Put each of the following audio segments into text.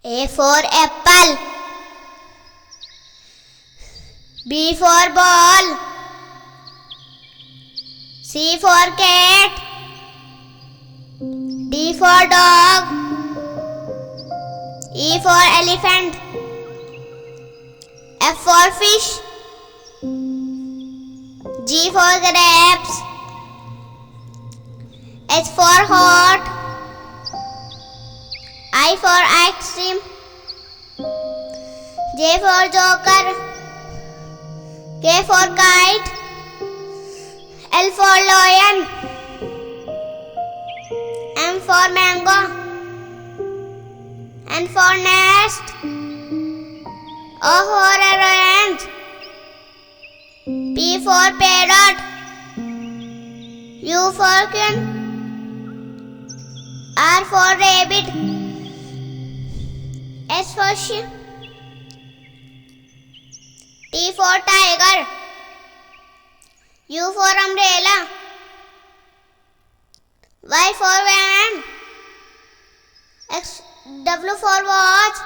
A for apple. B for ball. C for cat. D for dog. E for elephant. F for fish. G for grapes. H for hot. I for ice cream. J for joker. K for kite. L for lion. M for mango. N for nest. O for orange. P for parrot. U for queen. R for rabbit. S for sheep. T for tiger. U for umbrella. Y for van. W for watch.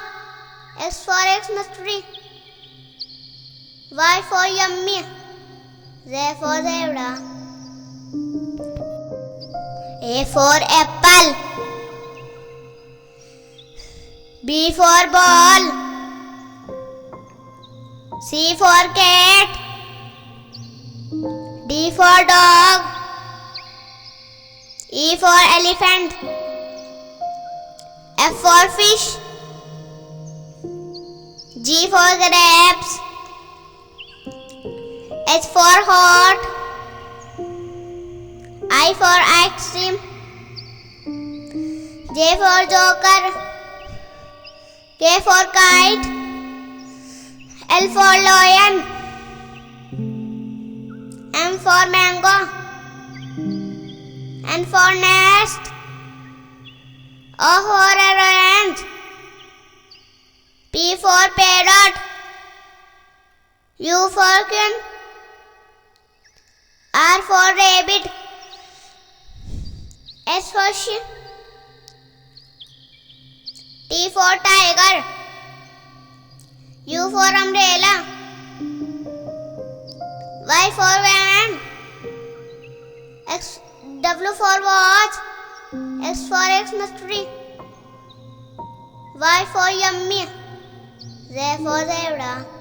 X for Xmas tree. Y for yummy. Z for zebra. A for apple. B for ball. C for cat. D for dog. E for elephant. F for fish. G for grapes. H for hot. I for ice cream. J for joker. K for kite. L for lion. M for mango. N for nest. O for orange. P for parrot. U for queen. R for rabbit. S for sheep. T for tiger. U for umbrella. Y for van. W for watch. X for Xmas tree. Y for yummy. Z for zebra.